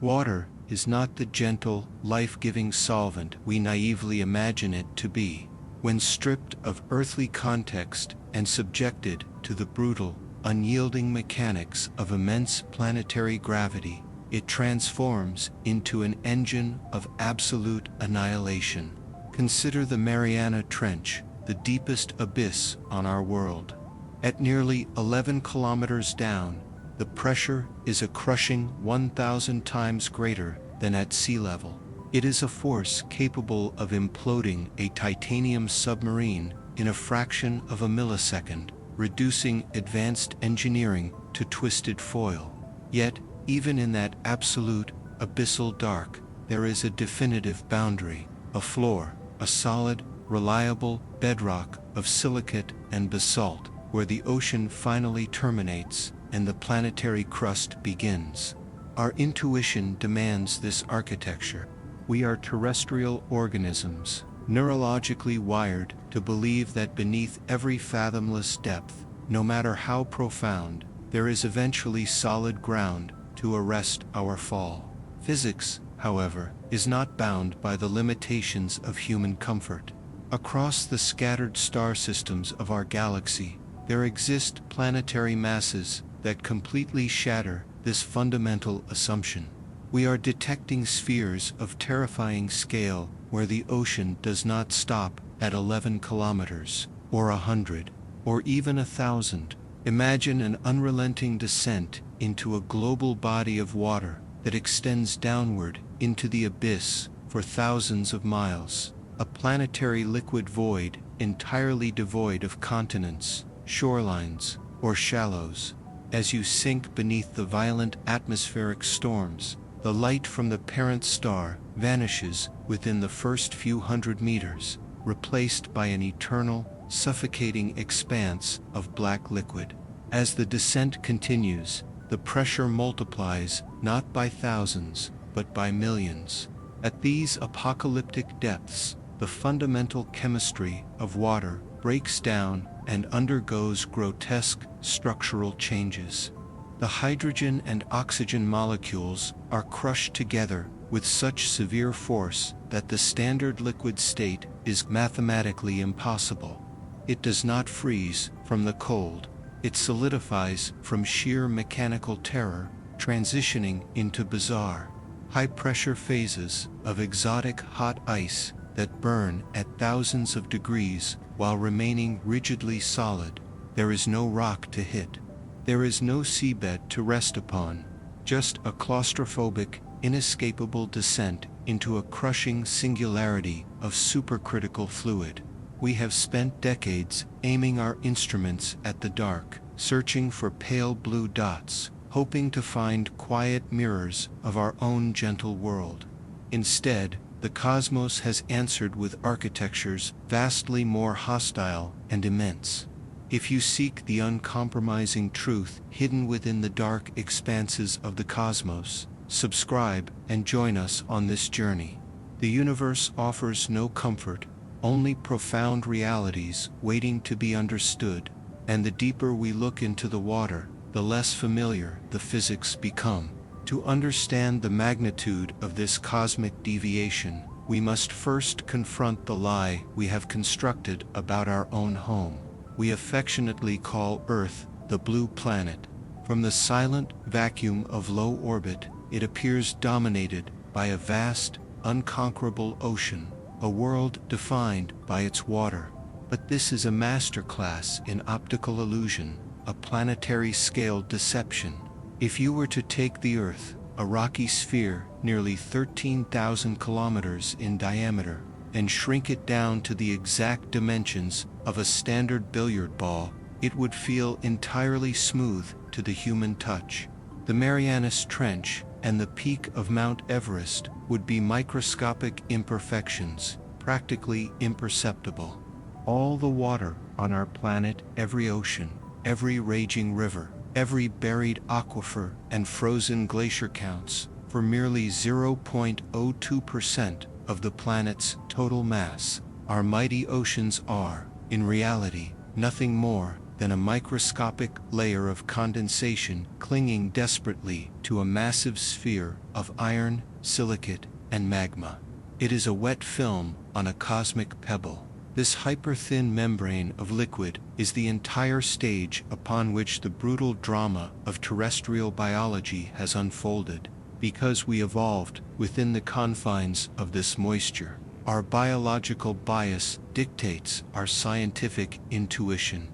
Water is not the gentle, life-giving solvent we naively imagine it to be. When stripped of earthly context and subjected to the brutal, unyielding mechanics of immense planetary gravity, it transforms into an engine of absolute annihilation. Consider the Mariana Trench, the deepest abyss on our world. At nearly 11 kilometers down, the pressure is a crushing 1,000 times greater than at sea level. It is a force capable of imploding a titanium submarine in a fraction of a millisecond, reducing advanced engineering to twisted foil. Yet, even in that absolute, abyssal dark, there is a definitive boundary, a floor, a solid, reliable bedrock of silicate and basalt, where the ocean finally terminates and the planetary crust begins. Our intuition demands this architecture. We are terrestrial organisms, neurologically wired to believe that beneath every fathomless depth, no matter how profound, there is eventually solid ground to arrest our fall. Physics, however, is not bound by the limitations of human comfort. Across the scattered star systems of our galaxy, there exist planetary masses that completely shatter this fundamental assumption. We are detecting spheres of terrifying scale where the ocean does not stop at 11 kilometers, or 100, or even 1,000. Imagine an unrelenting descent into a global body of water that extends downward into the abyss for thousands of miles, a planetary liquid void entirely devoid of continents, shorelines, or shallows. As you sink beneath the violent atmospheric storms, the light from the parent star vanishes within the first few hundred meters, replaced by an eternal, suffocating expanse of black liquid. As the descent continues, the pressure multiplies not by thousands, but by millions. At these apocalyptic depths, the fundamental chemistry of water breaks down and undergoes grotesque structural changes. The hydrogen and oxygen molecules are crushed together with such severe force that the standard liquid state is mathematically impossible. It does not freeze from the cold, it solidifies from sheer mechanical terror, transitioning into bizarre, high-pressure phases of exotic hot ice that burn at thousands of degrees while remaining rigidly solid. There is no rock to hit. There is no seabed to rest upon, just a claustrophobic, inescapable descent into a crushing singularity of supercritical fluid. We have spent decades aiming our instruments at the dark, searching for pale blue dots, hoping to find quiet mirrors of our own gentle world. Instead, the cosmos has answered with architectures vastly more hostile and immense. If you seek the uncompromising truth hidden within the dark expanses of the cosmos, subscribe and join us on this journey. The universe offers no comfort, only profound realities waiting to be understood, and the deeper we look into the water, the less familiar the physics become. To understand the magnitude of this cosmic deviation, we must first confront the lie we have constructed about our own home. We affectionately call Earth the blue planet. From the silent vacuum of low orbit, it appears dominated by a vast, unconquerable ocean, a world defined by its water. But this is a masterclass in optical illusion, a planetary-scale deception. If you were to take the Earth, a rocky sphere nearly 13,000 kilometers in diameter, and shrink it down to the exact dimensions of a standard billiard ball, it would feel entirely smooth to the human touch. The Marianas Trench and the peak of Mount Everest would be microscopic imperfections, practically imperceptible. All the water on our planet, every ocean, every raging river, every buried aquifer and frozen glacier counts for merely 0.02% of the planet's total mass. Our mighty oceans are, in reality, nothing more than a microscopic layer of condensation clinging desperately to a massive sphere of iron, silicate, and magma. It is a wet film on a cosmic pebble. This hyper-thin membrane of liquid is the entire stage upon which the brutal drama of terrestrial biology has unfolded. Because we evolved within the confines of this moisture, our biological bias dictates our scientific intuition.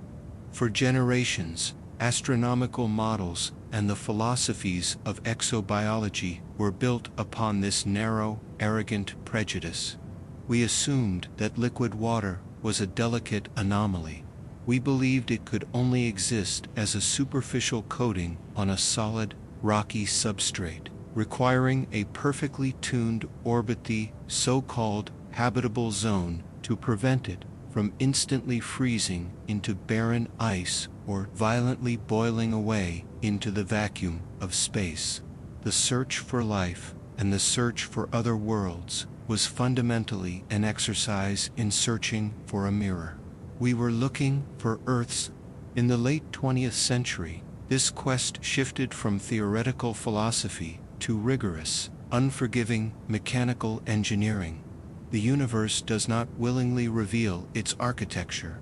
For generations, astronomical models and the philosophies of exobiology were built upon this narrow, arrogant prejudice. We assumed that liquid water was a delicate anomaly. We believed it could only exist as a superficial coating on a solid, rocky substrate, requiring a perfectly tuned orbit, the so-called habitable zone, to prevent it from instantly freezing into barren ice or violently boiling away into the vacuum of space. The search for life and the search for other worlds was fundamentally an exercise in searching for a mirror. We were looking for Earths. In the late 20th century, this quest shifted from theoretical philosophy to rigorous, unforgiving mechanical engineering. The universe does not willingly reveal its architecture.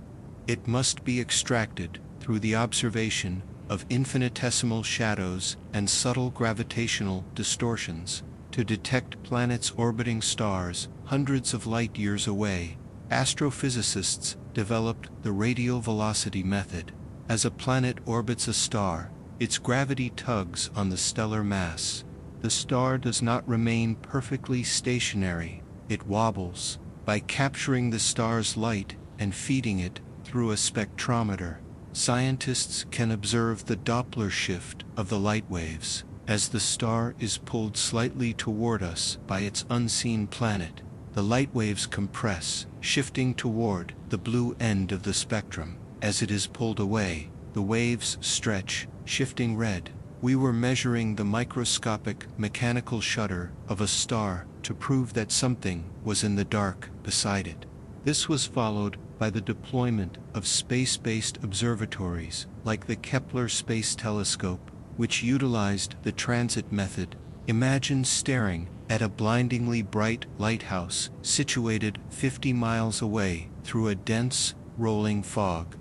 It must be extracted through the observation of infinitesimal shadows and subtle gravitational distortions. To detect planets orbiting stars hundreds of light years away, astrophysicists developed the radial velocity method. As a planet orbits a star, its gravity tugs on the stellar mass. The star does not remain perfectly stationary, it wobbles. By capturing the star's light and feeding it through a spectrometer, scientists can observe the Doppler shift of the light waves. As the star is pulled slightly toward us by its unseen planet, the light waves compress, shifting toward the blue end of the spectrum. As it is pulled away, the waves stretch, shifting red. We were measuring the microscopic mechanical shudder of a star to prove that something was in the dark beside it. This was followed by the deployment of space-based observatories like the Kepler Space Telescope, which utilized the transit method. Imagine staring at a blindingly bright lighthouse situated 50 miles away through a dense, rolling fog.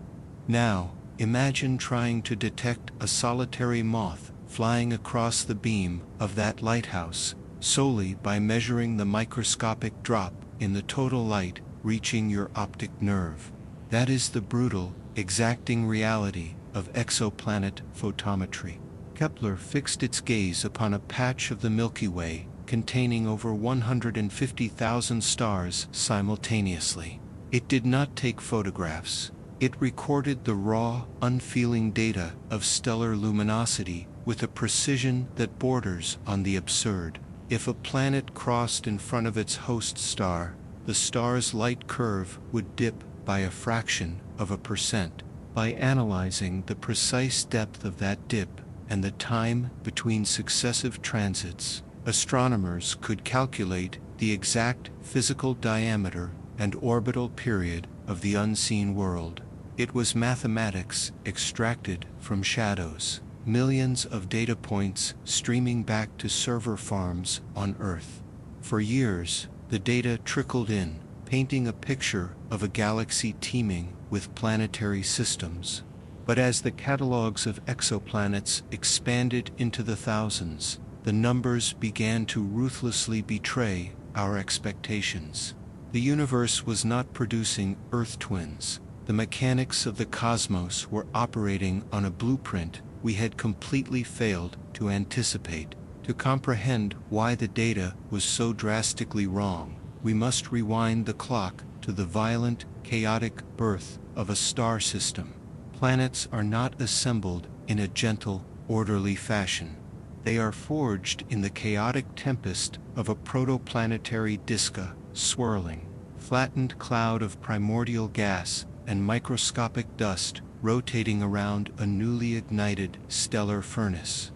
Now, imagine trying to detect a solitary moth flying across the beam of that lighthouse solely by measuring the microscopic drop in the total light reaching your optic nerve. That is the brutal, exacting reality of exoplanet photometry. Kepler fixed its gaze upon a patch of the Milky Way containing over 150,000 stars simultaneously. It did not take photographs. It recorded the raw, unfeeling data of stellar luminosity with a precision that borders on the absurd. If a planet crossed in front of its host star, the star's light curve would dip by a fraction of a percent. By analyzing the precise depth of that dip and the time between successive transits, astronomers could calculate the exact physical diameter and orbital period of the unseen world. It was mathematics extracted from shadows, millions of data points streaming back to server farms on Earth. For years, the data trickled in, painting a picture of a galaxy teeming with planetary systems. But as the catalogs of exoplanets expanded into the thousands, the numbers began to ruthlessly betray our expectations. The universe was not producing Earth twins. The mechanics of the cosmos were operating on a blueprint we had completely failed to anticipate. To comprehend why the data was so drastically wrong, we must rewind the clock to the violent, chaotic birth of a star system. Planets are not assembled in a gentle, orderly fashion. They are forged in the chaotic tempest of a protoplanetary disk, a swirling, flattened cloud of primordial gas and microscopic dust rotating around a newly ignited stellar furnace.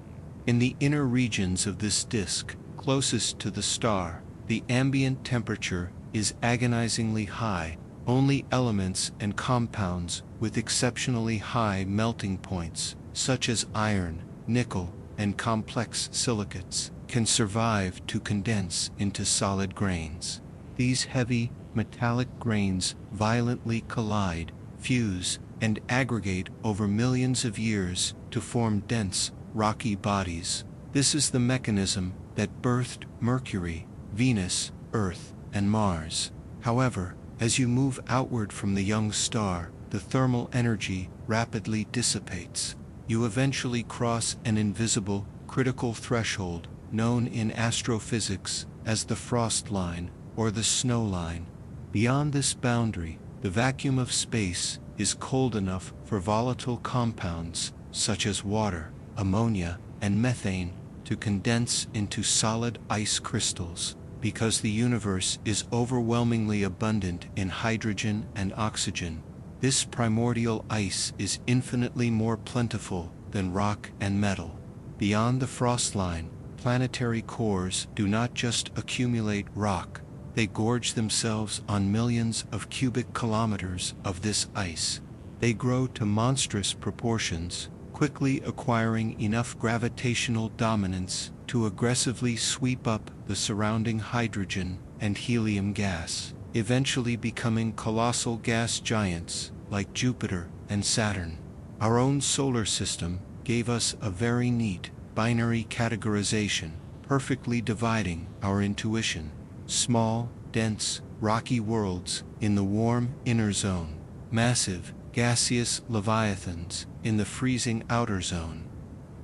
In the inner regions of this disk, closest to the star, the ambient temperature is agonizingly high, Only elements and compounds with exceptionally high melting points, such as iron, nickel, and complex silicates, can survive to condense into solid grains. These heavy, metallic grains violently collide, fuse, and aggregate over millions of years to form dense, rocky bodies. This is the mechanism that birthed Mercury, Venus, Earth, and Mars. However, as you move outward from the young star, the thermal energy rapidly dissipates. You eventually cross an invisible, critical threshold, known in astrophysics as the frost line or the snow line. Beyond this boundary, the vacuum of space is cold enough for volatile compounds, such as water, ammonia, and methane, to condense into solid ice crystals. Because the universe is overwhelmingly abundant in hydrogen and oxygen, this primordial ice is infinitely more plentiful than rock and metal. Beyond the frost line, planetary cores do not just accumulate rock, they gorge themselves on millions of cubic kilometers of this ice. They grow to monstrous proportions, quickly acquiring enough gravitational dominance to aggressively sweep up the surrounding hydrogen and helium gas, eventually becoming colossal gas giants like Jupiter and Saturn. Our own solar system gave us a very neat binary categorization, perfectly dividing our intuition. Small, dense, rocky worlds in the warm inner zone, massive, gaseous leviathans in the freezing outer zone.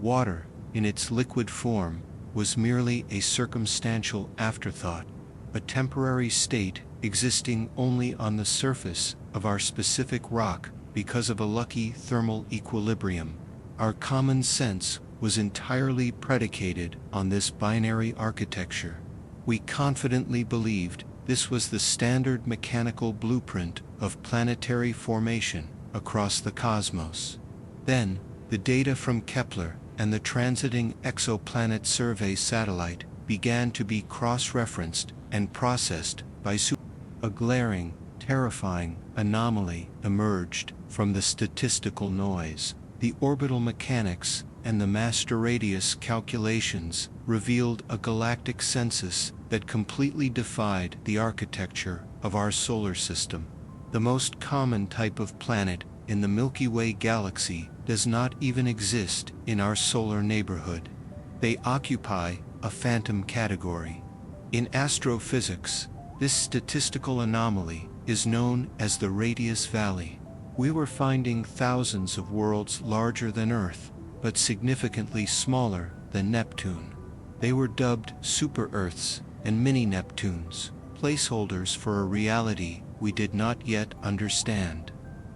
Water, in its liquid form, was merely a circumstantial afterthought, a temporary state existing only on the surface of our specific rock because of a lucky thermal equilibrium. Our common sense was entirely predicated on this binary architecture. We confidently believed this was the standard mechanical blueprint of planetary formation across the cosmos. Then, the data from Kepler and the transiting exoplanet survey satellite began to be cross-referenced and processed by a glaring, terrifying anomaly emerged from the statistical noise. The orbital mechanics and the master radius calculations revealed a galactic census that completely defied the architecture of our solar system. The most common type of planet in the Milky Way galaxy does not even exist in our solar neighborhood. They occupy a phantom category. In astrophysics, this statistical anomaly is known as the radius valley. We were finding thousands of worlds larger than Earth, but significantly smaller than Neptune. They were dubbed super-Earths and mini-Neptunes, placeholders for a reality we did not yet understand.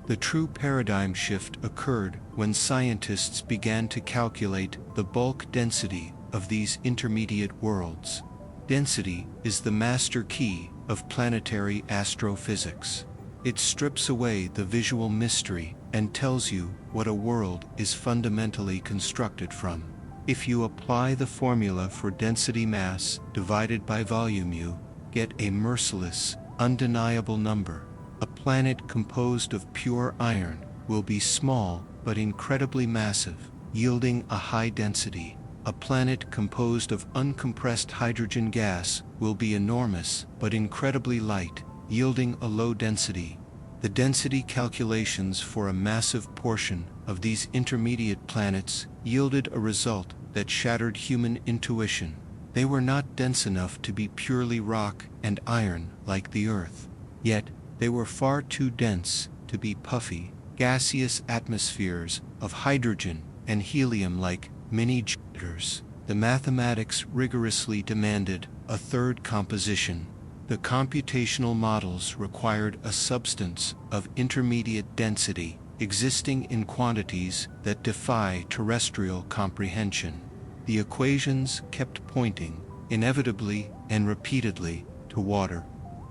The true paradigm shift occurred when scientists began to calculate the bulk density of these intermediate worlds. Density is the master key of planetary astrophysics. It strips away the visual mystery and tells you what a world is fundamentally constructed from. If you apply the formula for density mass divided by volume, you get a merciless, undeniable number. A planet composed of pure iron will be small but incredibly massive, yielding a high density. A planet composed of uncompressed hydrogen gas will be enormous but incredibly light, yielding a low density. The density calculations for a massive portion of these intermediate planets yielded a result that shattered human intuition. They were not dense enough to be purely rock and iron like the Earth. Yet, they were far too dense to be puffy, gaseous atmospheres of hydrogen and helium like mini-Jupiters. The mathematics rigorously demanded a third composition. The computational models required a substance of intermediate density, existing in quantities that defy terrestrial comprehension. The equations kept pointing, inevitably and repeatedly, to water.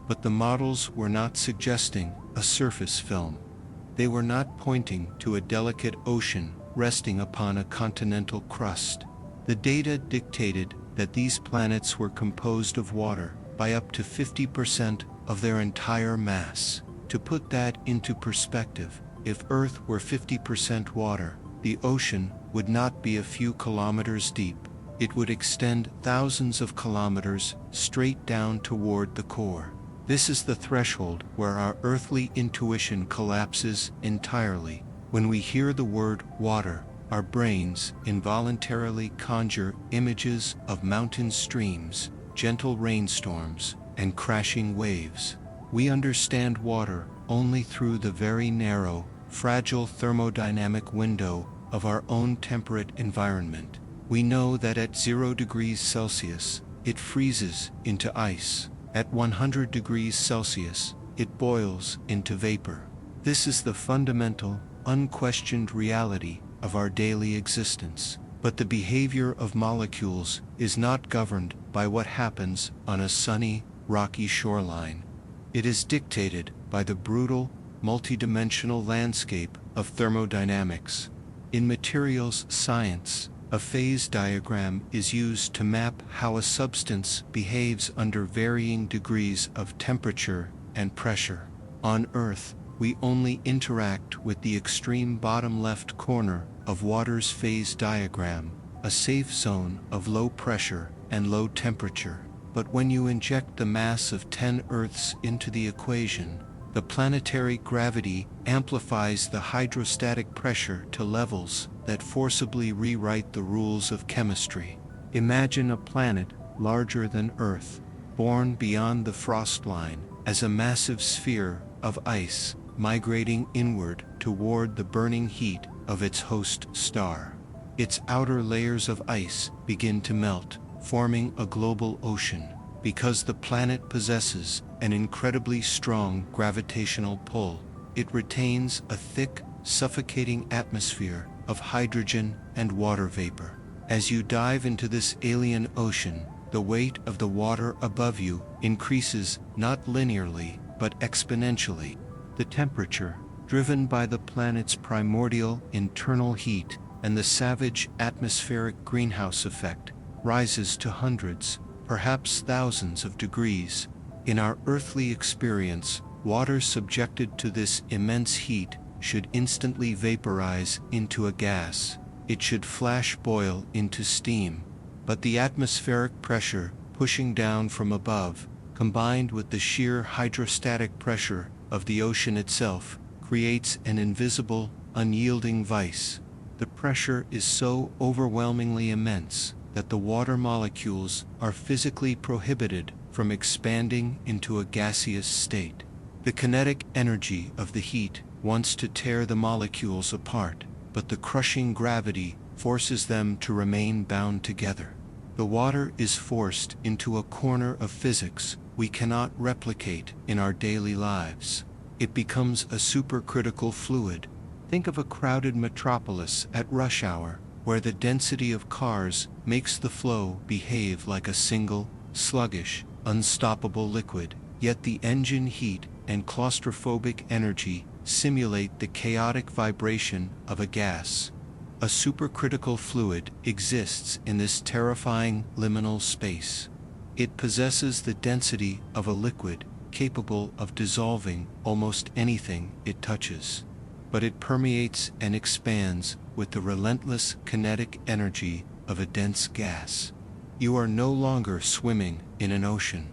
But the models were not suggesting a surface film. They were not pointing to a delicate ocean resting upon a continental crust. The data dictated that these planets were composed of water by up to 50% of their entire mass. To put that into perspective, if Earth were 50% water, the ocean would not be a few kilometers deep. It would extend thousands of kilometers straight down toward the core. This is the threshold where our earthly intuition collapses entirely. When we hear the word water, our brains involuntarily conjure images of mountain streams, gentle rainstorms, and crashing waves. We understand water only through the very narrow, fragile thermodynamic window of our own temperate environment. We know that at 0 degrees Celsius, it freezes into ice. At 100 degrees Celsius, it boils into vapor. This is the fundamental, unquestioned reality of our daily existence. But the behavior of molecules is not governed by what happens on a sunny, rocky shoreline. It is dictated by the brutal, multidimensional landscape of thermodynamics. In materials science, a phase diagram is used to map how a substance behaves under varying degrees of temperature and pressure. On Earth, we only interact with the extreme bottom left corner of water's phase diagram, a safe zone of low pressure and low temperature. But when you inject the mass of 10 Earths into the equation, the planetary gravity amplifies the hydrostatic pressure to levels that forcibly rewrite the rules of chemistry. Imagine a planet larger than Earth, born beyond the frost line, as a massive sphere of ice migrating inward toward the burning heat of its host star. Its outer layers of ice begin to melt, forming a global ocean. Because the planet possesses an incredibly strong gravitational pull, it retains a thick, suffocating atmosphere of hydrogen and water vapor. As you dive into this alien ocean, the weight of the water above you increases not linearly, but exponentially. The temperature, driven by the planet's primordial internal heat and the savage atmospheric greenhouse effect, rises to hundreds, perhaps thousands of degrees. In our earthly experience, water subjected to this immense heat should instantly vaporize into a gas. It should flash boil into steam. But the atmospheric pressure pushing down from above, combined with the sheer hydrostatic pressure of the ocean itself, creates an invisible, unyielding vice. The pressure is so overwhelmingly immense that the water molecules are physically prohibited from expanding into a gaseous state. The kinetic energy of the heat wants to tear the molecules apart, but the crushing gravity forces them to remain bound together. The water is forced into a corner of physics we cannot replicate in our daily lives. It becomes a supercritical fluid. Think of a crowded metropolis at rush hour, where the density of cars makes the flow behave like a single, sluggish, unstoppable liquid, yet the engine heat and claustrophobic energy simulate the chaotic vibration of a gas. A supercritical fluid exists in this terrifying liminal space. It possesses the density of a liquid, capable of dissolving almost anything it touches. But it permeates and expands with the relentless kinetic energy of a dense gas. You are no longer swimming in an ocean.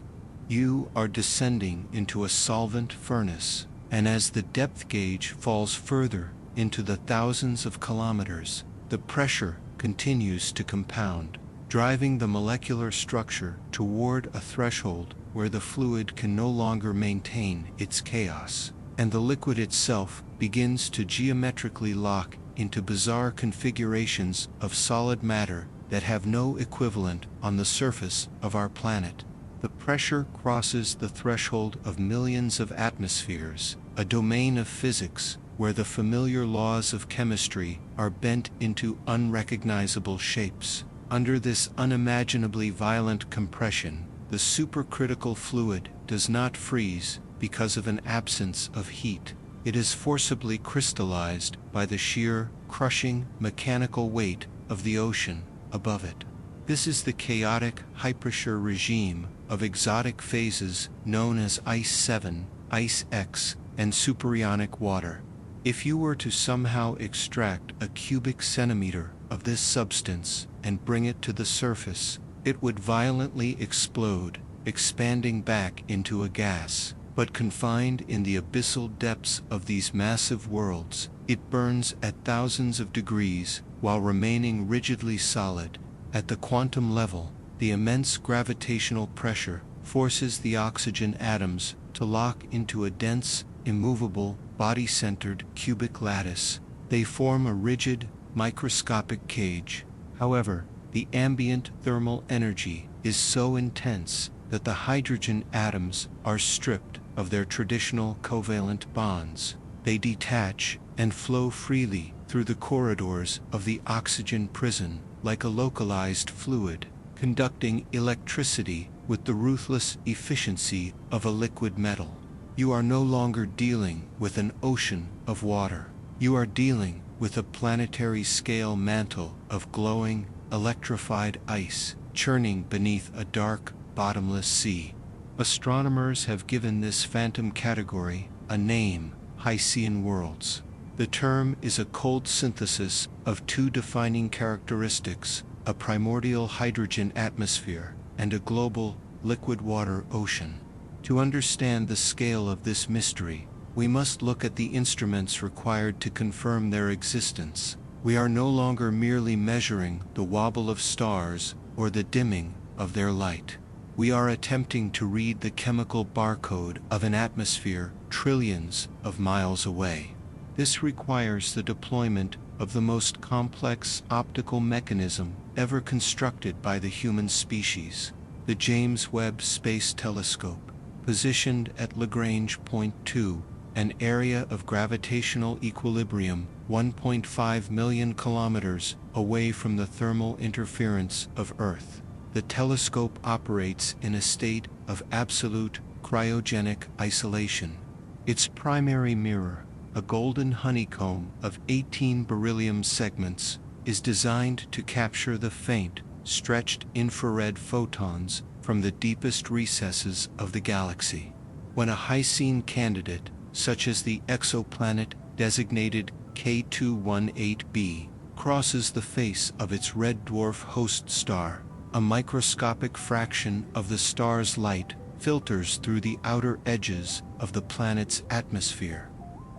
You are descending into a solvent furnace, and as the depth gauge falls further into the thousands of kilometers, the pressure continues to compound, driving the molecular structure toward a threshold where the fluid can no longer maintain its chaos, and the liquid itself begins to geometrically lock into bizarre configurations of solid matter that have no equivalent on the surface of our planet. The pressure crosses the threshold of millions of atmospheres, a domain of physics where the familiar laws of chemistry are bent into unrecognizable shapes. Under this unimaginably violent compression, the supercritical fluid does not freeze because of an absence of heat. It is forcibly crystallized by the sheer, crushing, mechanical weight of the ocean above it. This is the chaotic hyperpressure regime of exotic phases known as Ice 7, Ice X, and superonic water. If you were to somehow extract a cubic centimeter of this substance and bring it to the surface, it would violently explode, expanding back into a gas. But confined in the abyssal depths of these massive worlds, it burns at thousands of degrees while remaining rigidly solid. At the quantum level, the immense gravitational pressure forces the oxygen atoms to lock into a dense, immovable, body-centered cubic lattice. They form a rigid, microscopic cage. However, the ambient thermal energy is so intense that the hydrogen atoms are stripped of their traditional covalent bonds. They detach and flow freely through the corridors of the oxygen prison like a localized fluid, conducting electricity with the ruthless efficiency of a liquid metal. You are no longer dealing with an ocean of water. You are dealing with a planetary-scale mantle of glowing, electrified ice churning beneath a dark, bottomless sea. Astronomers have given this phantom category a name: Hycean worlds. The term is a cold synthesis of two defining characteristics: a primordial hydrogen atmosphere and a global, liquid water ocean. To understand the scale of this mystery, we must look at the instruments required to confirm their existence. We are no longer merely measuring the wobble of stars or the dimming of their light. We are attempting to read the chemical barcode of an atmosphere trillions of miles away. This requires the deployment of the most complex optical mechanism ever constructed by the human species: the James Webb Space Telescope. Positioned at Lagrange Point 2, an area of gravitational equilibrium 1.5 million kilometers away from the thermal interference of Earth, the telescope operates in a state of absolute cryogenic isolation. Its primary mirror, a golden honeycomb of 18 beryllium segments, is designed to capture the faint, stretched infrared photons from the deepest recesses of the galaxy. When a Hycean candidate, such as the exoplanet designated K218b, crosses the face of its red dwarf host star, a microscopic fraction of the star's light filters through the outer edges of the planet's atmosphere.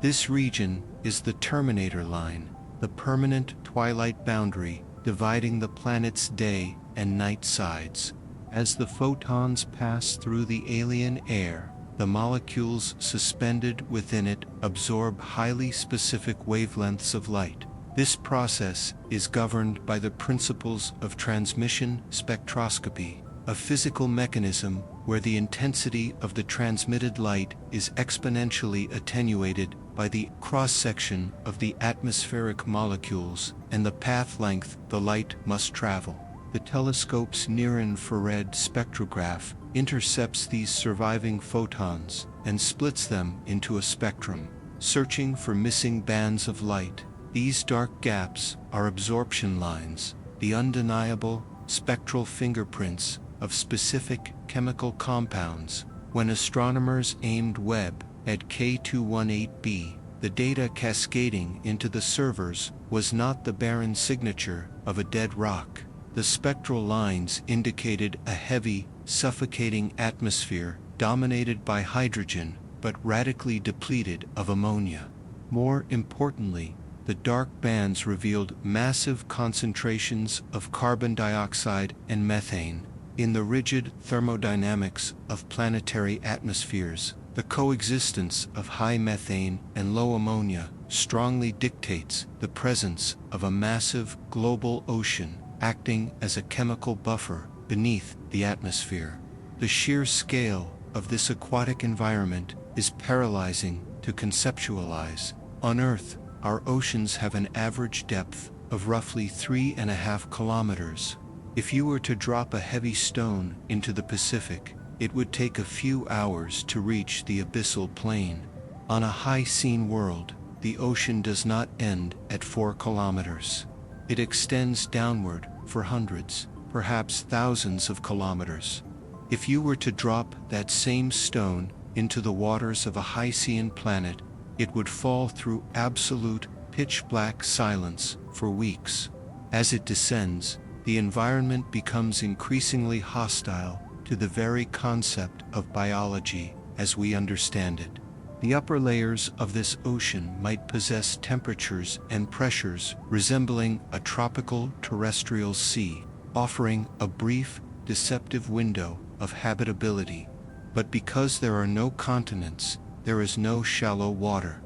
This region is the terminator line, the permanent twilight boundary dividing the planet's day and night sides. As the photons pass through the alien air, the molecules suspended within it absorb highly specific wavelengths of light. This process is governed by the principles of transmission spectroscopy, a physical mechanism where the intensity of the transmitted light is exponentially attenuated by the cross-section of the atmospheric molecules and the path length the light must travel. The telescope's near-infrared spectrograph intercepts these surviving photons and splits them into a spectrum, searching for missing bands of light. These dark gaps are absorption lines, the undeniable spectral fingerprints of specific chemical compounds. When astronomers aimed Webb at K218b, the data cascading into the servers was not the barren signature of a dead rock. The spectral lines indicated a heavy, suffocating atmosphere dominated by hydrogen but radically depleted of ammonia. More importantly, the dark bands revealed massive concentrations of carbon dioxide and methane. In the rigid thermodynamics of planetary atmospheres, the coexistence of high methane and low ammonia strongly dictates the presence of a massive global ocean acting as a chemical buffer beneath the atmosphere. The sheer scale of this aquatic environment is paralyzing to conceptualize. On Earth, our oceans have an average depth of roughly 3.5 kilometers. If you were to drop a heavy stone into the Pacific, it would take a few hours to reach the abyssal plain. On a Hycean world, the ocean does not end at 4 kilometers. It extends downward for hundreds, perhaps thousands of kilometers. If you were to drop that same stone into the waters of a Hycean planet, it would fall through absolute, pitch-black silence for weeks. As it descends, the environment becomes increasingly hostile to the very concept of biology as we understand it. The upper layers of this ocean might possess temperatures and pressures resembling a tropical terrestrial sea, offering a brief, deceptive window of habitability. But because there are no continents, there is no shallow water.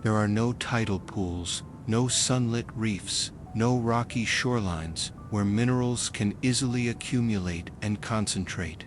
There are no tidal pools, no sunlit reefs, no rocky shorelines where minerals can easily accumulate and concentrate.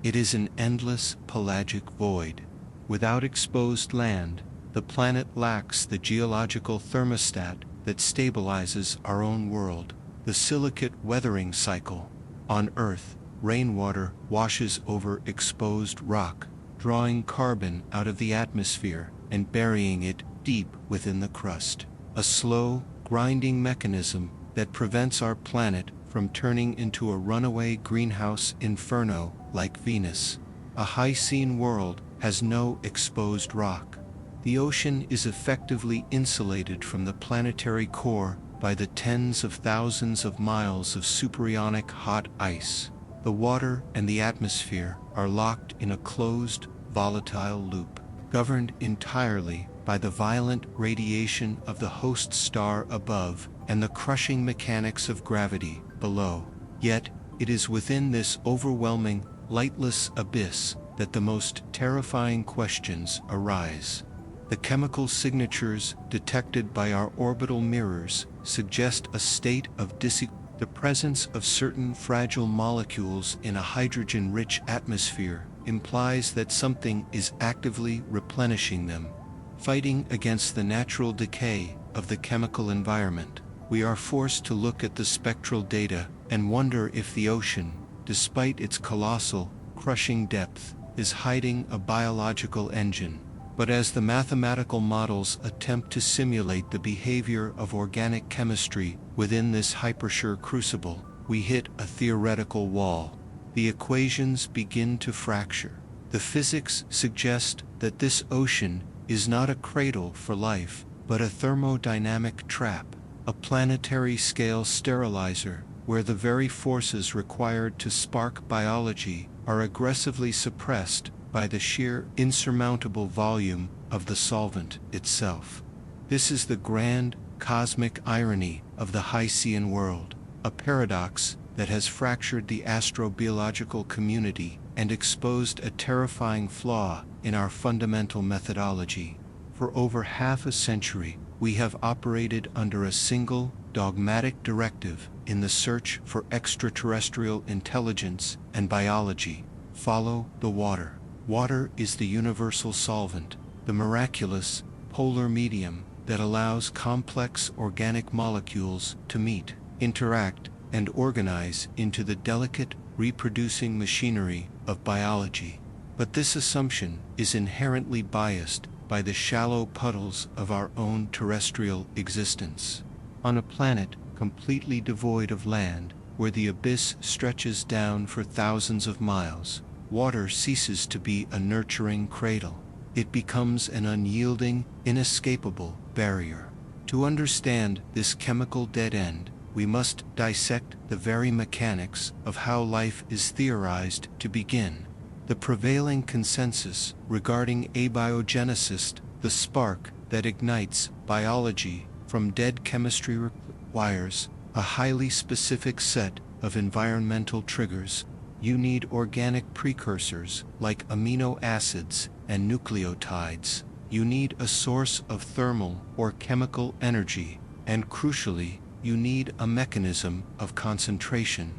It is an endless pelagic void. Without exposed land, the planet lacks the geological thermostat that stabilizes our own world, the silicate weathering cycle. On Earth, rainwater washes over exposed rock, drawing carbon out of the atmosphere and burying it deep within the crust. A slow, grinding mechanism that prevents our planet from turning into a runaway greenhouse inferno like Venus. A Hycean world has no exposed rock. The ocean is effectively insulated from the planetary core by the tens of thousands of miles of supercritical hot ice. The water and the atmosphere are locked in a closed, volatile loop, governed entirely by the violent radiation of the host star above and the crushing mechanics of gravity below. Yet, it is within this overwhelming, lightless abyss that the most terrifying questions arise. The chemical signatures detected by our orbital mirrors suggest a state of the presence of certain fragile molecules in a hydrogen-rich atmosphere implies that something is actively replenishing them. Fighting against the natural decay of the chemical environment, we are forced to look at the spectral data and wonder if the ocean, despite its colossal, crushing depth, is hiding a biological engine. But as the mathematical models attempt to simulate the behavior of organic chemistry within this hypersure crucible, we hit a theoretical wall. The equations begin to fracture. The physics suggest that this ocean is not a cradle for life, but a thermodynamic trap, a planetary-scale sterilizer, where the very forces required to spark biology are aggressively suppressed by the sheer insurmountable volume of the solvent itself. This is the grand, cosmic irony of the Hycean world, a paradox that has fractured the astrobiological community and exposed a terrifying flaw in our fundamental methodology. For over half a century, we have operated under a single, dogmatic directive in the search for extraterrestrial intelligence and biology: follow the water. Water is the universal solvent, the miraculous, polar medium that allows complex organic molecules to meet, interact, and organize into the delicate, reproducing machinery of biology. But this assumption is inherently biased by the shallow puddles of our own terrestrial existence. On a planet completely devoid of land, where the abyss stretches down for thousands of miles, water ceases to be a nurturing cradle. It becomes an unyielding, inescapable barrier. To understand this chemical dead end, we must dissect the very mechanics of how life is theorized to begin. The prevailing consensus regarding abiogenesis, the spark that ignites biology from dead chemistry, requires a highly specific set of environmental triggers. You need organic precursors like amino acids and nucleotides. You need a source of thermal or chemical energy, and crucially, you need a mechanism of concentration.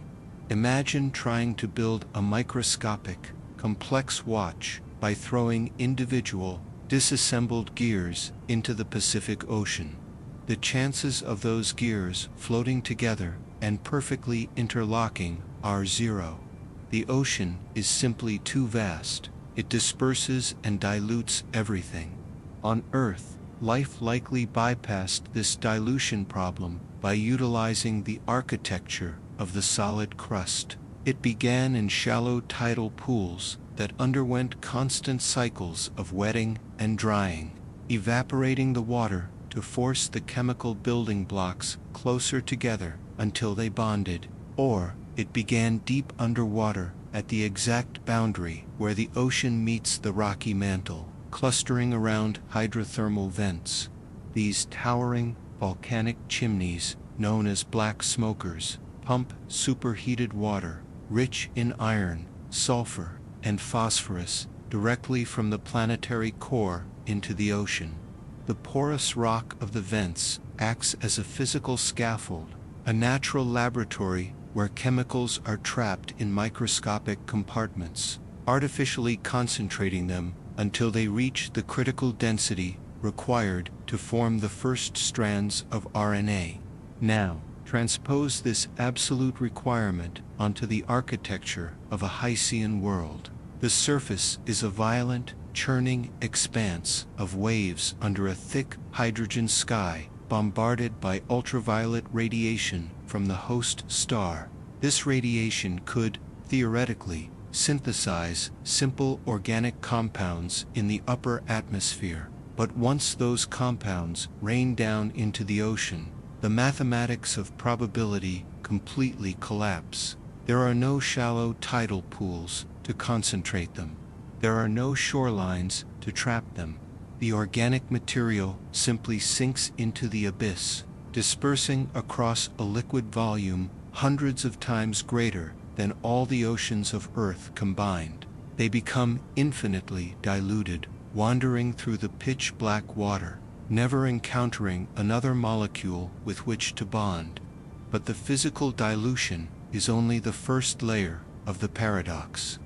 Imagine trying to build a microscopic, complex watch by throwing individual, disassembled gears into the Pacific Ocean. The chances of those gears floating together and perfectly interlocking are zero. The ocean is simply too vast. It disperses and dilutes everything. On Earth, life likely bypassed this dilution problem by utilizing the architecture of the solid crust. It began in shallow tidal pools that underwent constant cycles of wetting and drying, evaporating the water to force the chemical building blocks closer together until they bonded, or it began deep underwater at the exact boundary where the ocean meets the rocky mantle, clustering around hydrothermal vents. These towering, volcanic chimneys, known as black smokers, pump superheated water, rich in iron, sulfur, and phosphorus, directly from the planetary core into the ocean. The porous rock of the vents acts as a physical scaffold, a natural laboratory where chemicals are trapped in microscopic compartments, artificially concentrating them until they reach the critical density required to form the first strands of RNA. Now, transpose this absolute requirement onto the architecture of a Hycean world. The surface is a violent, churning expanse of waves under a thick hydrogen sky, bombarded by ultraviolet radiation from the host star. This radiation could, theoretically, synthesize simple organic compounds in the upper atmosphere. But once those compounds rain down into the ocean, the mathematics of probability completely collapse. There are no shallow tidal pools to concentrate them. There are no shorelines to trap them. The organic material simply sinks into the abyss, dispersing across a liquid volume hundreds of times greater than all the oceans of Earth combined. They become infinitely diluted, wandering through the pitch-black water, never encountering another molecule with which to bond. But the physical dilution is only the first layer of the paradox.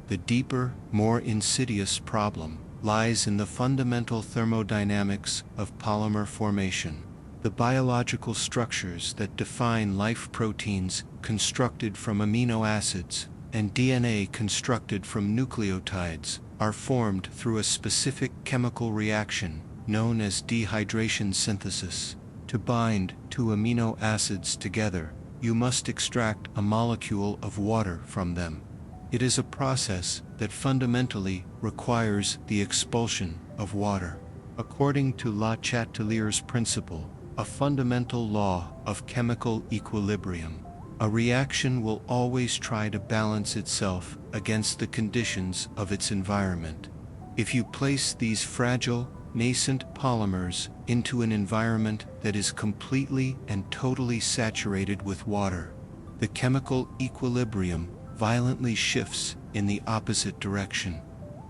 The deeper, more insidious problem lies in the fundamental thermodynamics of polymer formation. The biological structures that define life, proteins constructed from amino acids and DNA constructed from nucleotides, are formed through a specific chemical reaction known as dehydration synthesis. To bind two amino acids together, you must extract a molecule of water from them. It is a process that fundamentally requires the expulsion of water. According to Le Chatelier's principle, a fundamental law of chemical equilibrium, a reaction will always try to balance itself against the conditions of its environment. If you place these fragile, nascent polymers into an environment that is completely and totally saturated with water, the chemical equilibrium violently shifts in the opposite direction.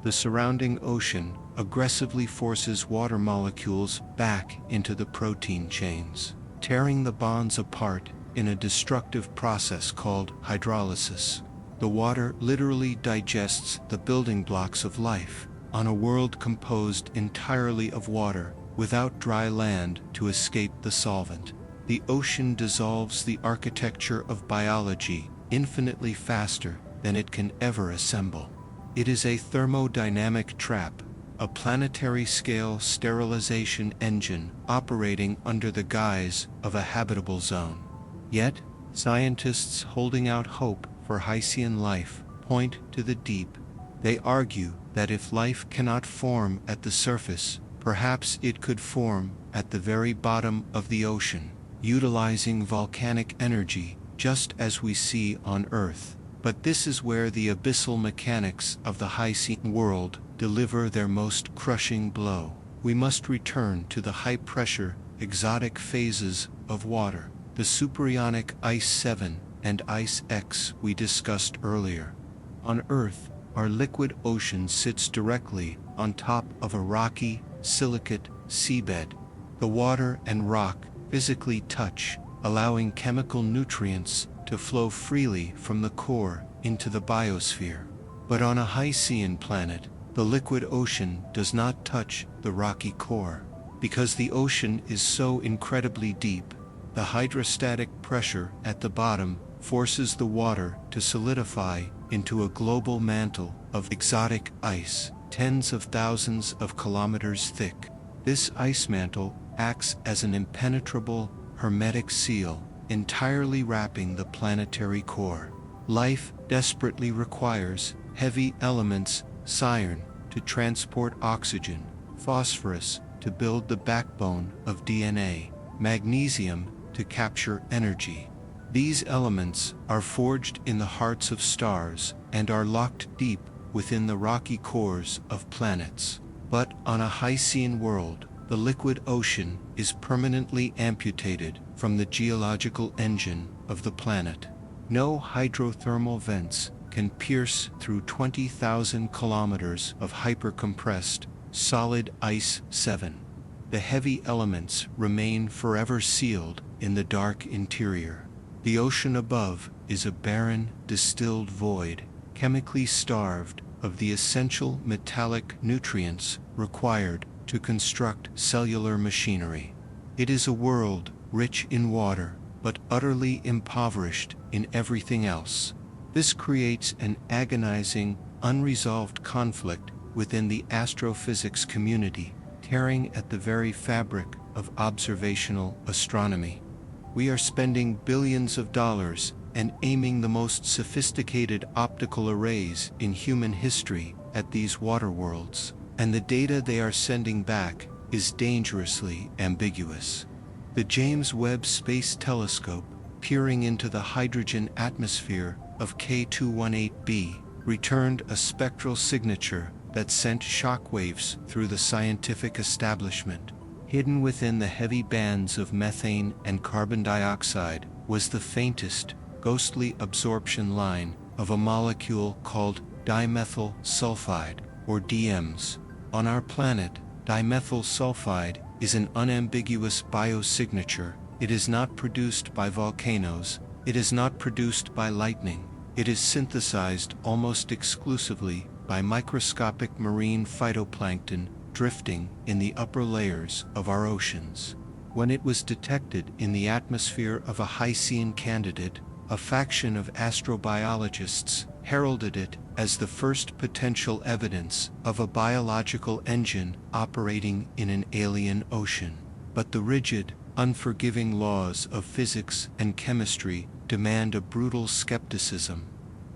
The surrounding ocean aggressively forces water molecules back into the protein chains, tearing the bonds apart in a destructive process called hydrolysis. The water literally digests the building blocks of life on a world composed entirely of water, without dry land to escape the solvent. The ocean dissolves the architecture of biology infinitely faster than it can ever assemble. It is a thermodynamic trap, a planetary-scale sterilization engine operating under the guise of a habitable zone. Yet, scientists holding out hope for Hycean life point to the deep. They argue that if life cannot form at the surface, perhaps it could form at the very bottom of the ocean, utilizing volcanic energy just as we see on Earth. But this is where the abyssal mechanics of the Hycean world deliver their most crushing blow. We must return to the high-pressure, exotic phases of water, the superionic Ice 7 and Ice X we discussed earlier. On Earth, our liquid ocean sits directly on top of a rocky, silicate seabed. The water and rock physically touch, allowing chemical nutrients to flow freely from the core into the biosphere. But on a Hycean planet, the liquid ocean does not touch the rocky core. Because the ocean is so incredibly deep, the hydrostatic pressure at the bottom forces the water to solidify into a global mantle of exotic ice, tens of thousands of kilometers thick. This ice mantle acts as an impenetrable, hermetic seal, entirely wrapping the planetary core. Life desperately requires heavy elements, iron, to transport oxygen, phosphorus, to build the backbone of DNA, magnesium, to capture energy. These elements are forged in the hearts of stars and are locked deep within the rocky cores of planets. But on a Hycean world, the liquid ocean is permanently amputated from the geological engine of the planet. No hydrothermal vents can pierce through 20,000 kilometers of hypercompressed, solid ice. 7. The heavy elements remain forever sealed in the dark interior. The ocean above is a barren, distilled void, chemically starved of the essential metallic nutrients required to construct cellular machinery. It is a world rich in water, but utterly impoverished in everything else. This creates an agonizing, unresolved conflict within the astrophysics community, tearing at the very fabric of observational astronomy. We are spending billions of dollars and aiming the most sophisticated optical arrays in human history at these water worlds, and the data they are sending back is dangerously ambiguous. The James Webb Space Telescope, peering into the hydrogen atmosphere of K218b, returned a spectral signature that sent shockwaves through the scientific establishment. Hidden within the heavy bands of methane and carbon dioxide was the faintest, ghostly absorption line of a molecule called dimethyl sulfide, or DMS. On our planet, dimethyl sulfide is an unambiguous biosignature. It is not produced by volcanoes, it is not produced by lightning, it is synthesized almost exclusively by microscopic marine phytoplankton drifting in the upper layers of our oceans. When it was detected in the atmosphere of a Hycean candidate, a faction of astrobiologists heralded it as the first potential evidence of a biological engine operating in an alien ocean. But the rigid, unforgiving laws of physics and chemistry demand a brutal skepticism.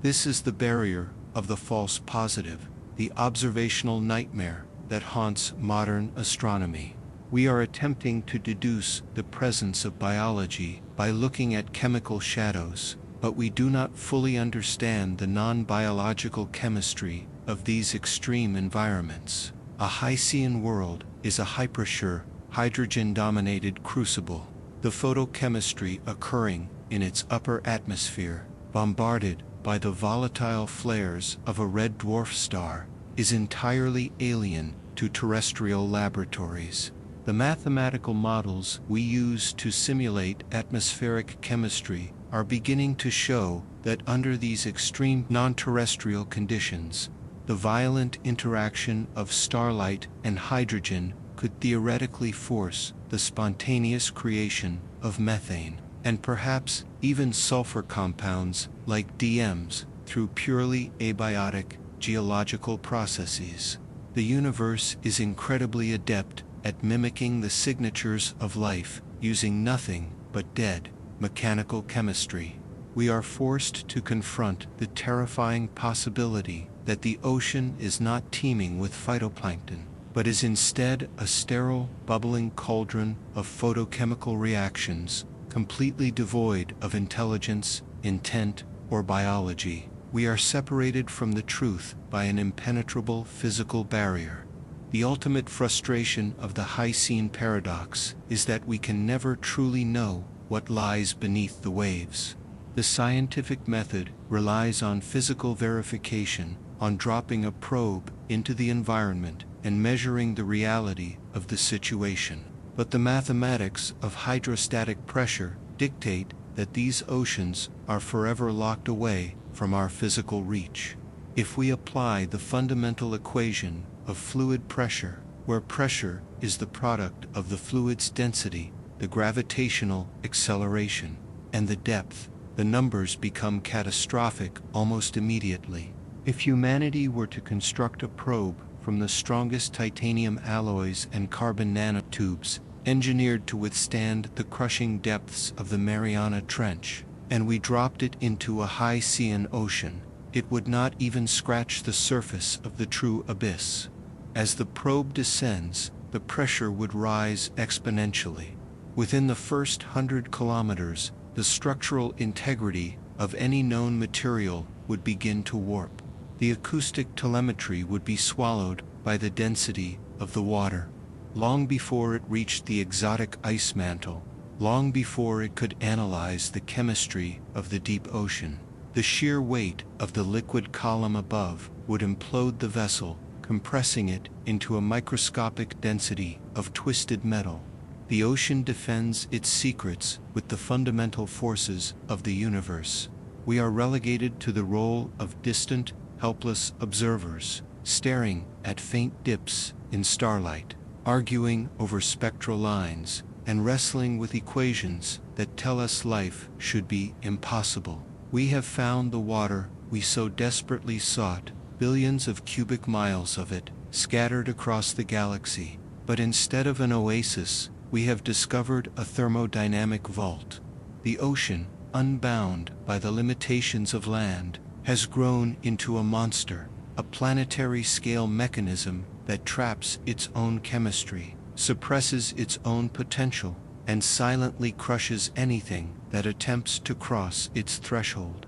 This is the barrier of the false positive, the observational nightmare that haunts modern astronomy. We are attempting to deduce the presence of biology by looking at chemical shadows, but we do not fully understand the non-biological chemistry of these extreme environments. A Hycean world is a hyperpure, hydrogen-dominated crucible. The photochemistry occurring in its upper atmosphere, bombarded by the volatile flares of a red dwarf star, is entirely alien to terrestrial laboratories. The mathematical models we use to simulate atmospheric chemistry are beginning to show that under these extreme non-terrestrial conditions, the violent interaction of starlight and hydrogen could theoretically force the spontaneous creation of methane, and perhaps even sulfur compounds like DMs, through purely abiotic geological processes. The universe is incredibly adept at mimicking the signatures of life using nothing but dead, mechanical chemistry. We are forced to confront the terrifying possibility that the ocean is not teeming with phytoplankton, but is instead a sterile, bubbling cauldron of photochemical reactions, completely devoid of intelligence, intent, or biology. We are separated from the truth by an impenetrable physical barrier. The ultimate frustration of the Hycean paradox is that we can never truly know what lies beneath the waves. The scientific method relies on physical verification, on dropping a probe into the environment and measuring the reality of the situation. But the mathematics of hydrostatic pressure dictate that these oceans are forever locked away from our physical reach. If we apply the fundamental equation of fluid pressure, where pressure is the product of the fluid's density, the gravitational acceleration, and the depth, the numbers become catastrophic almost immediately. If humanity were to construct a probe from the strongest titanium alloys and carbon nanotubes, engineered to withstand the crushing depths of the Mariana Trench, and we dropped it into a Hycean ocean, it would not even scratch the surface of the true abyss. As the probe descends, the pressure would rise exponentially. Within the first 100 kilometers, the structural integrity of any known material would begin to warp. The acoustic telemetry would be swallowed by the density of the water. Long before it reached the exotic ice mantle, long before it could analyze the chemistry of the deep ocean, the sheer weight of the liquid column above would implode the vessel, compressing it into a microscopic density of twisted metal. The ocean defends its secrets with the fundamental forces of the universe. We are relegated to the role of distant, helpless observers, staring at faint dips in starlight, arguing over spectral lines, and wrestling with equations that tell us life should be impossible. We have found the water we so desperately sought, billions of cubic miles of it, scattered across the galaxy. But instead of an oasis, we have discovered a thermodynamic vault. The ocean, unbound by the limitations of land, has grown into a monster, a planetary-scale mechanism that traps its own chemistry, suppresses its own potential, and silently crushes anything that attempts to cross its threshold.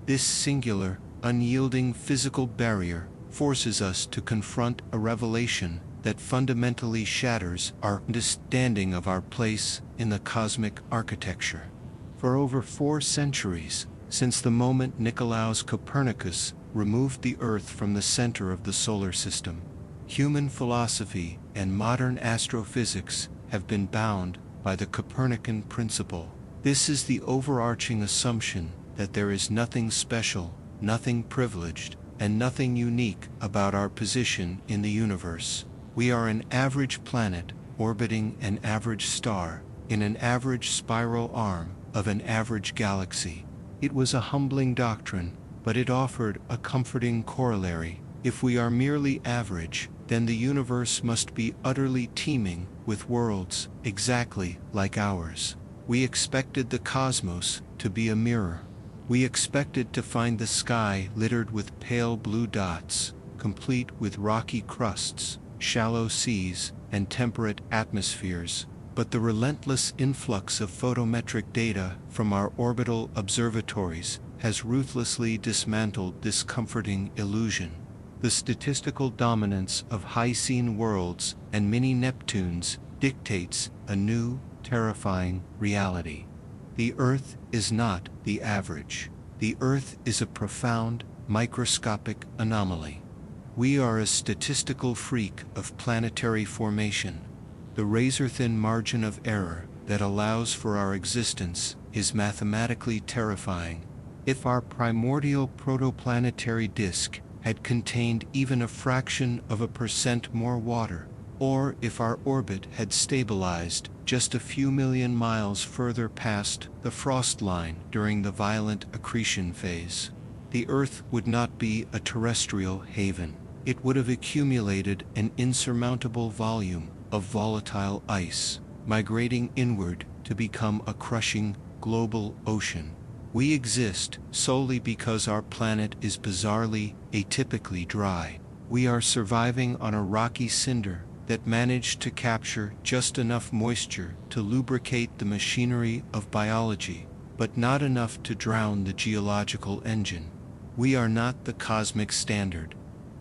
This singular, unyielding physical barrier forces us to confront a revelation that fundamentally shatters our understanding of our place in the cosmic architecture. For over 4 centuries, since the moment Nicolaus Copernicus removed the Earth from the center of the solar system, human philosophy and modern astrophysics have been bound by the Copernican principle. This is the overarching assumption that there is nothing special, nothing privileged, and nothing unique about our position in the universe. We are an average planet orbiting an average star in an average spiral arm of an average galaxy. It was a humbling doctrine, but it offered a comforting corollary. If we are merely average, then the universe must be utterly teeming with worlds exactly like ours. We expected the cosmos to be a mirror. We expected to find the sky littered with pale blue dots, complete with rocky crusts, shallow seas, and temperate atmospheres. But the relentless influx of photometric data from our orbital observatories has ruthlessly dismantled this comforting illusion. The statistical dominance of Hycean worlds and mini-Neptunes dictates a new, terrifying reality. The Earth is not the average. The Earth is a profound, microscopic anomaly. We are a statistical freak of planetary formation. The razor-thin margin of error that allows for our existence is mathematically terrifying. If our primordial protoplanetary disk had contained even a fraction of a % more water, or if our orbit had stabilized just a few million miles further past the frost line during the violent accretion phase, the Earth would not be a terrestrial haven. It would have accumulated an insurmountable volume of volatile ice, migrating inward to become a crushing global ocean. We exist solely because our planet is bizarrely, atypically dry. We are surviving on a rocky cinder that managed to capture just enough moisture to lubricate the machinery of biology, but not enough to drown the geological engine. We are not the cosmic standard.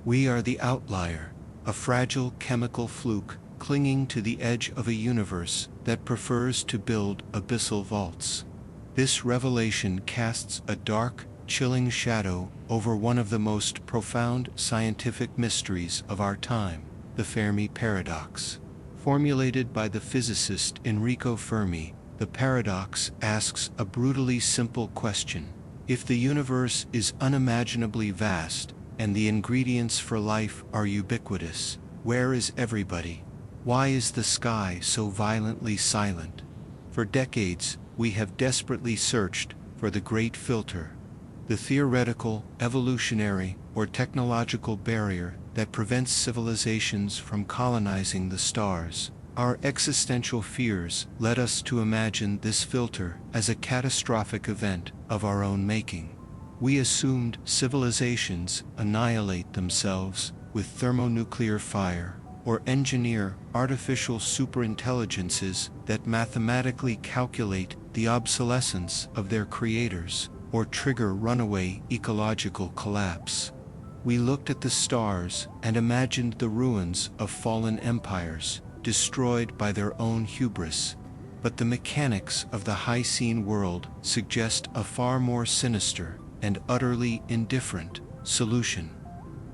We are the outlier, a fragile chemical fluke clinging to the edge of a universe that prefers to build abyssal vaults. This revelation casts a dark, chilling shadow over one of the most profound scientific mysteries of our time, the Fermi paradox. Formulated by the physicist Enrico Fermi, the paradox asks a brutally simple question. If the universe is unimaginably vast, and the ingredients for life are ubiquitous, where is everybody? Why is the sky so violently silent? For decades, we have desperately searched for the great filter, the theoretical, evolutionary, or technological barrier that prevents civilizations from colonizing the stars. Our existential fears led us to imagine this filter as a catastrophic event of our own making. We assumed civilizations annihilate themselves with thermonuclear fire, or engineer artificial superintelligences that mathematically calculate the obsolescence of their creators, or trigger runaway ecological collapse. We looked at the stars and imagined the ruins of fallen empires, destroyed by their own hubris. But the mechanics of the Hycean world suggest a far more sinister and utterly indifferent solution.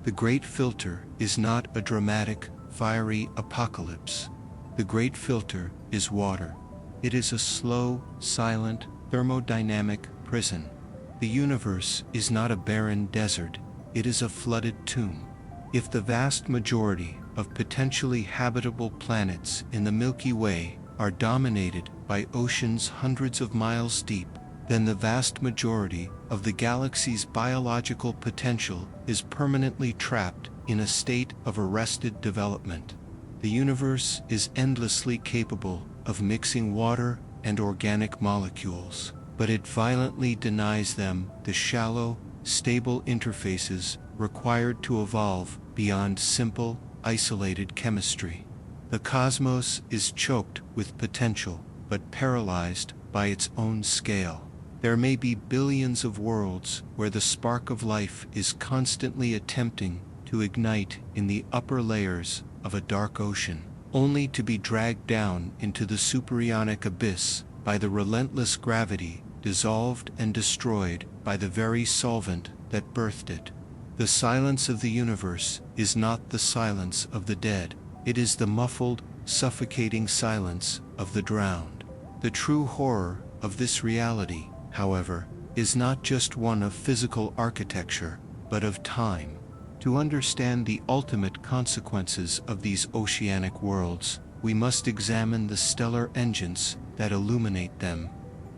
The Great Filter is not a dramatic, fiery apocalypse. The Great Filter is water. It is a slow, silent, thermodynamic prison. The universe is not a barren desert, it is a flooded tomb. If the vast majority of potentially habitable planets in the Milky Way are dominated by oceans hundreds of miles deep, then the vast majority of the galaxy's biological potential is permanently trapped in a state of arrested development. The universe is endlessly capable of mixing water and organic molecules, but it violently denies them the shallow, stable interfaces required to evolve beyond simple, isolated chemistry. The cosmos is choked with potential, but paralyzed by its own scale. There may be billions of worlds where the spark of life is constantly attempting to ignite in the upper layers of a dark ocean, only to be dragged down into the supercritical abyss by the relentless gravity, dissolved and destroyed by the very solvent that birthed it. The silence of the universe is not the silence of the dead, it is the muffled, suffocating silence of the drowned. The true horror of this reality, however, is not just one of physical architecture, but of time. To understand the ultimate consequences of these oceanic worlds, we must examine the stellar engines that illuminate them.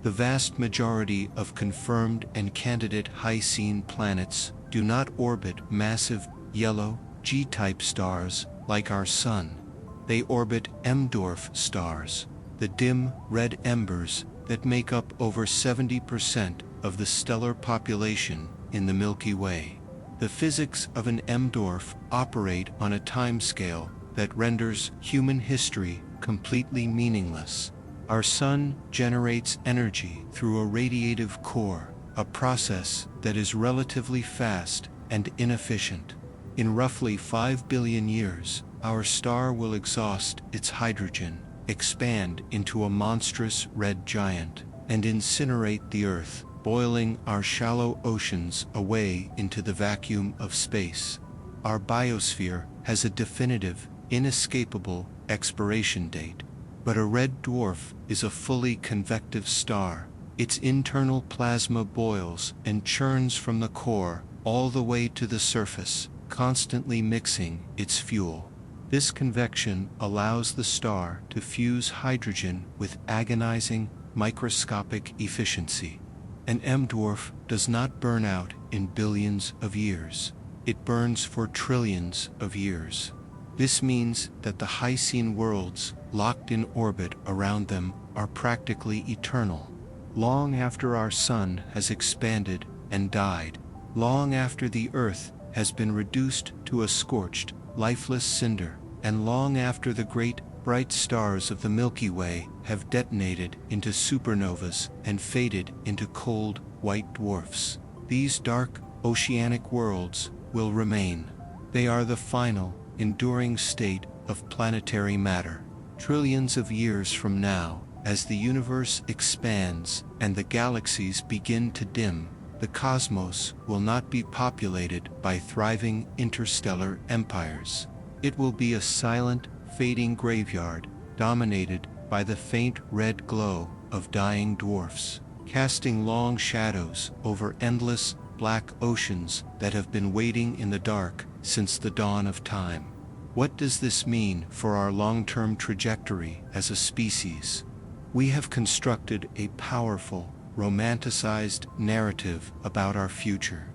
The vast majority of confirmed and candidate Hycean planets do not orbit massive, yellow, G-type stars like our Sun. They orbit M-dwarf stars, the dim, red embers that make up over 70% of the stellar population in the Milky Way. The physics of an M-dwarf operate on a timescale that renders human history completely meaningless. Our Sun generates energy through a radiative core, a process that is relatively fast and inefficient. In roughly 5 billion years, our star will exhaust its hydrogen, expand into a monstrous red giant, and incinerate the Earth, boiling our shallow oceans away into the vacuum of space. Our biosphere has a definitive, inescapable expiration date. But a red dwarf is a fully convective star. Its internal plasma boils and churns from the core all the way to the surface, constantly mixing its fuel. This convection allows the star to fuse hydrogen with agonizing, microscopic efficiency. An M-dwarf does not burn out in billions of years. It burns for trillions of years. This means that the Hycean worlds locked in orbit around them are practically eternal. Long after our Sun has expanded and died, long after the Earth has been reduced to a scorched, lifeless cinder, and long after the great, bright stars of the Milky Way have detonated into supernovas and faded into cold, white dwarfs, these dark, oceanic worlds will remain. They are the final, enduring state of planetary matter. Trillions of years from now, as the universe expands and the galaxies begin to dim, the cosmos will not be populated by thriving interstellar empires. It will be a silent, fading graveyard, dominated by the faint red glow of dying dwarfs, casting long shadows over endless, black oceans that have been waiting in the dark since the dawn of time. What does this mean for our long-term trajectory as a species? We have constructed a powerful, romanticized narrative about our future.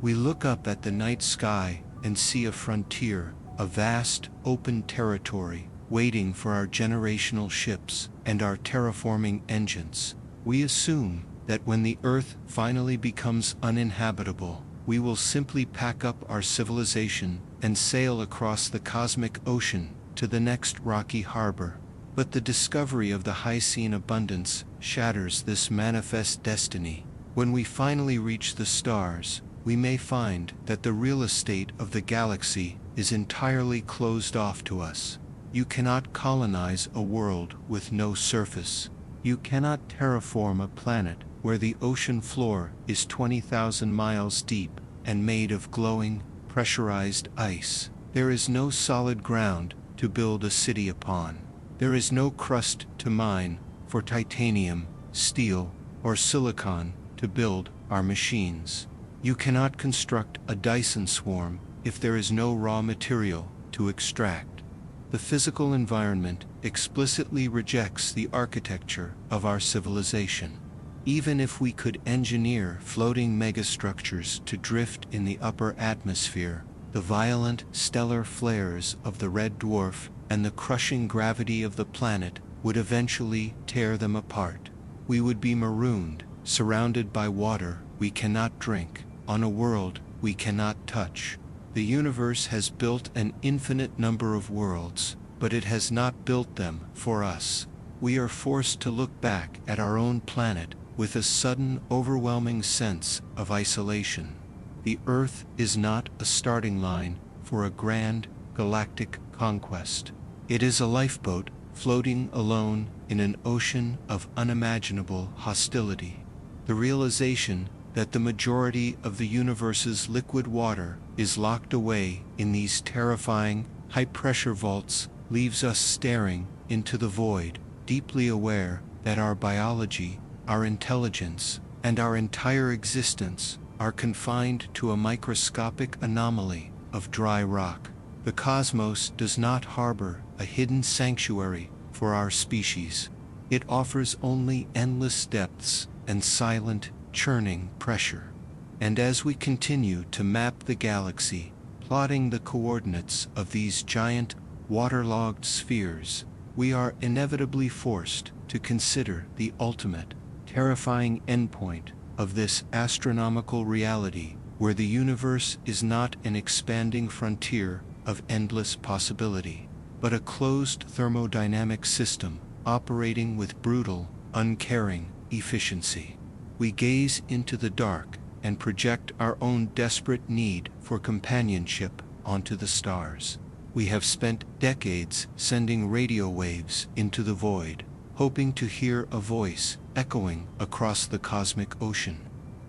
We look up at the night sky and see a frontier, a vast, open territory, waiting for our generational ships and our terraforming engines. We assume that when the Earth finally becomes uninhabitable, we will simply pack up our civilization and sail across the cosmic ocean to the next rocky harbor. But the discovery of the Hycean abundance shatters this manifest destiny. When we finally reach the stars, we may find that the real estate of the galaxy is entirely closed off to us. You cannot colonize a world with no surface. You cannot terraform a planet where the ocean floor is 20,000 miles deep and made of glowing, pressurized ice. There is no solid ground to build a city upon. There is no crust to mine for titanium, steel, or silicon to build our machines. You cannot construct a Dyson swarm if there is no raw material to extract. The physical environment explicitly rejects the architecture of our civilization. Even if we could engineer floating megastructures to drift in the upper atmosphere, the violent stellar flares of the red dwarf and the crushing gravity of the planet would eventually tear them apart. We would be marooned, surrounded by water we cannot drink, on a world we cannot touch. The universe has built an infinite number of worlds, but it has not built them for us. We are forced to look back at our own planet with a sudden, overwhelming sense of isolation. The Earth is not a starting line for a grand, galactic conquest. It is a lifeboat floating alone in an ocean of unimaginable hostility. The realization that the majority of the universe's liquid water is locked away in these terrifying, high-pressure vaults leaves us staring into the void, deeply aware that our biology, our intelligence, and our entire existence are confined to a microscopic anomaly of dry rock. The cosmos does not harbor a hidden sanctuary for our species. It offers only endless depths and silent, churning pressure. And as we continue to map the galaxy, plotting the coordinates of these giant, waterlogged spheres, we are inevitably forced to consider the ultimate, terrifying endpoint of this astronomical reality, where the universe is not an expanding frontier of endless possibility, but a closed thermodynamic system operating with brutal, uncaring efficiency. We gaze into the dark and project our own desperate need for companionship onto the stars. We have spent decades sending radio waves into the void, hoping to hear a voice echoing across the cosmic ocean,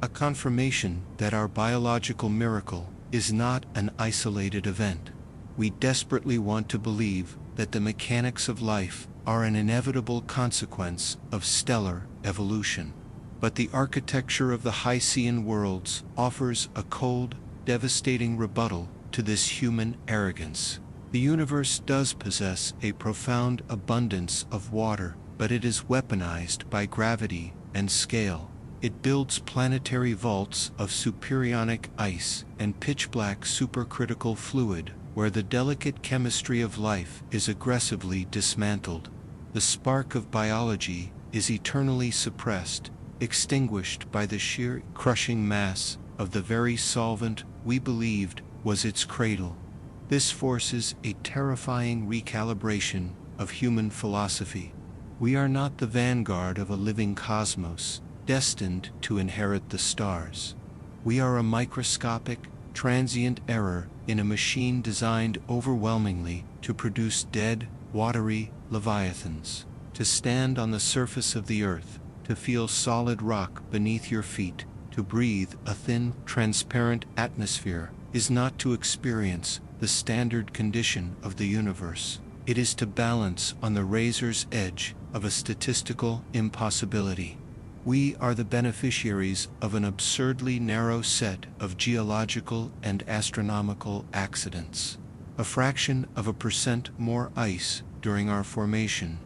a confirmation that our biological miracle is not an isolated event. We desperately want to believe that the mechanics of life are an inevitable consequence of stellar evolution. But the architecture of the Hycean worlds offers a cold, devastating rebuttal to this human arrogance. The universe does possess a profound abundance of water, but it is weaponized by gravity and scale. It builds planetary vaults of superionich ice and pitch-black supercritical fluid, where the delicate chemistry of life is aggressively dismantled. The spark of biology is eternally suppressed, extinguished by the sheer crushing mass of the very solvent we believed was its cradle. This forces a terrifying recalibration of human philosophy. We are not the vanguard of a living cosmos, destined to inherit the stars. We are a microscopic, transient error in a machine designed overwhelmingly to produce dead, watery leviathans. To stand on the surface of the Earth, to feel solid rock beneath your feet, to breathe a thin, transparent atmosphere, is not to experience the standard condition of the universe. It is to balance on the razor's edge of a statistical impossibility. We are the beneficiaries of an absurdly narrow set of geological and astronomical accidents. A fraction of a percent more ice during our formation,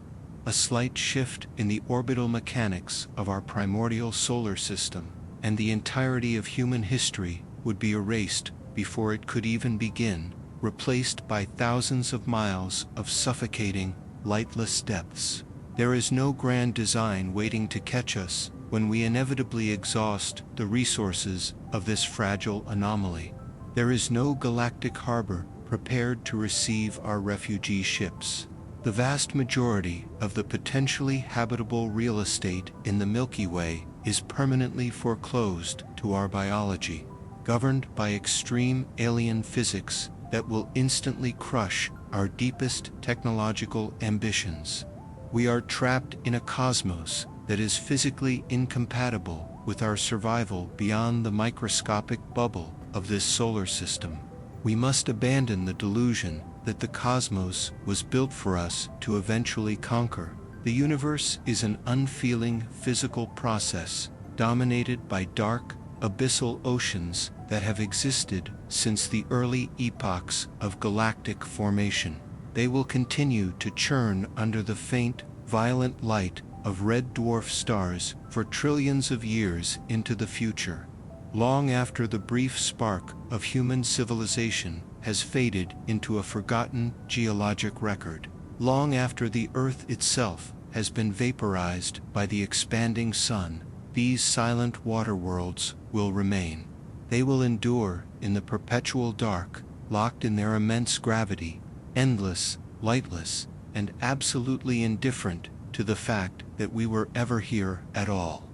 a slight shift in the orbital mechanics of our primordial solar system, and the entirety of human history would be erased before it could even begin, replaced by thousands of miles of suffocating, lightless depths. There is no grand design waiting to catch us when we inevitably exhaust the resources of this fragile anomaly. There is no galactic harbor prepared to receive our refugee ships. The vast majority of the potentially habitable real estate in the Milky Way is permanently foreclosed to our biology, governed by extreme alien physics that will instantly crush our deepest technological ambitions. We are trapped in a cosmos that is physically incompatible with our survival beyond the microscopic bubble of this solar system. We must abandon the delusion that the cosmos was built for us to eventually conquer. The universe is an unfeeling physical process, dominated by dark, abyssal oceans that have existed since the early epochs of galactic formation. They will continue to churn under the faint, violent light of red dwarf stars for trillions of years into the future, long after the brief spark of human civilization has faded into a forgotten geologic record, long after the Earth itself has been vaporized by the expanding sun. These silent water worlds will remain. They will endure in the perpetual dark, locked in their immense gravity, endless, lightless, and absolutely indifferent to the fact that we were ever here at all.